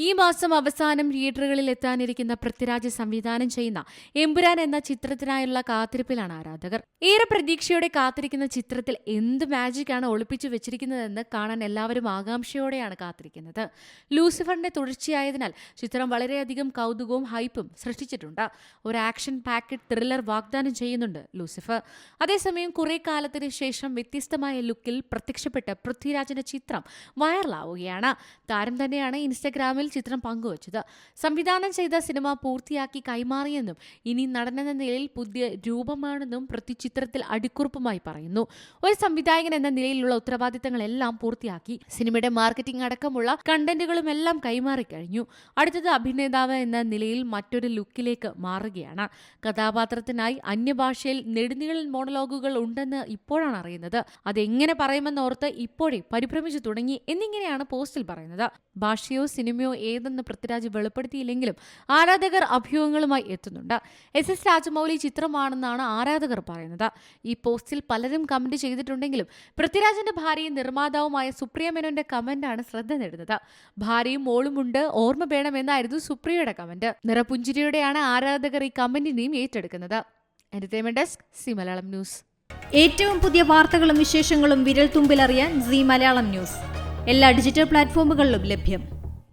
ഈ മാസം അവസാനം തിയേറ്ററുകളിൽ എത്താനിരിക്കുന്ന പൃഥ്വിരാജ് സംവിധാനം ചെയ്യുന്ന എമ്പുരാൻ എന്ന ചിത്രത്തിനായുള്ള കാത്തിരിപ്പിലാണ് ആരാധകർ. ഏറെ പ്രതീക്ഷയോടെ കാത്തിരിക്കുന്ന ചിത്രത്തിൽ എന്ത് മാജിക്കാണ് ഒളിപ്പിച്ചു വെച്ചിരിക്കുന്നതെന്ന് കാണാൻ എല്ലാവരും ആകാംക്ഷയോടെയാണ് കാത്തിരിക്കുന്നത്. ലൂസിഫറിന്റെ തുടർച്ചയായതിനാൽ ചിത്രം വളരെയധികം കൗതുകവും ഹൈപ്പും സൃഷ്ടിച്ചിട്ടുണ്ട്. ഒരു ആക്ഷൻ പാക്കഡ് ത്രില്ലർ വാഗ്ദാനം ചെയ്യുന്നുണ്ട് ലൂസിഫർ. അതേസമയം കുറെ കാലത്തിന് ശേഷം വ്യത്യസ്തമായ ലുക്കിൽ പ്രത്യക്ഷപ്പെട്ട പൃഥ്വിരാജിന്റെ ചിത്രം വൈറലാവുകയാണ്. താരം തന്നെയാണ് ഇൻസ്റ്റഗ്രാമിൽ ചിത്രം പങ്കുവച്ചത്. സംവിധാനം ചെയ്ത സിനിമ പൂർത്തിയാക്കി കൈമാറിയെന്നും ഇനി നടനെന്ന നിലയിൽ പുതിയ രൂപമാണെന്നും പൃഥ്വി ചിത്രത്തിൽ അടിക്കുറിപ്പുമായി പറയുന്നു. ഒരു സംവിധായകൻ എന്ന നിലയിലുള്ള ഉത്തരവാദിത്തങ്ങളെല്ലാം പൂർത്തിയാക്കി. സിനിമയുടെ മാർക്കറ്റിംഗ് അടക്കമുള്ള കണ്ടന്റുകളും എല്ലാം കൈമാറിക്കഴിഞ്ഞു. അടുത്തത് അഭിനേതാവ് എന്ന നിലയിൽ മറ്റൊരു ലുക്കിലേക്ക് മാറുകയാണ്. കഥാപാത്രത്തിനായി അന്യഭാഷയിൽ നെടുനീളൻ മോണലോഗുകൾ ഉണ്ടെന്ന് ഇപ്പോഴാണ് അറിയുന്നത്. അതെങ്ങനെ പറയുമെന്നോർത്ത് ഇപ്പോഴേ പരിഭ്രമിച്ചു തുടങ്ങി എന്നിങ്ങനെയാണ് പോസ്റ്റിൽ പറയുന്നത്. ഭാഷയോ സിനിമയോ ഏതെന്ന് പൃഥ്വിരാജ് വെളിപ്പെടുത്തിയില്ലെങ്കിലും ആരാധകർ അഭ്യൂഹങ്ങളുമായി എത്തുന്നുണ്ട്. എസ് രാജമൗലി ചിത്രമാണെന്നാണ് ആരാധകർ പറയുന്നത്. ഈ പോസ്റ്റിൽ പലരും കമന്റ് ചെയ്തിട്ടുണ്ടെങ്കിലും പൃഥ്വിരാജിന്റെ ഭാര്യയും നിർമ്മാതാവുമായ സുപ്രിയ മേനോന്റെ കമന്റാണ് ശ്രദ്ധ നേടുന്നത്. ഭാര്യയും മോളുമുണ്ട്, ഓർമ്മ വേണമെന്നായിരുന്നു സുപ്രിയയുടെ കമന്റ്. നിറപുഞ്ചിരിയോടെയാണ് ആരാധകർ ഈ കമന്റിനെയും ഏറ്റെടുക്കുന്നത്. Entertainment desk, C Malayalam news. ഏറ്റവും പുതിയ വാർത്തകളും വിശേഷങ്ങളും വിരൽ തുമ്പിലറിയാൻ സി മലയാളം ന്യൂസ് എല്ലാ ഡിജിറ്റൽ പ്ലാറ്റ്ഫോമുകളിലും ലഭ്യം.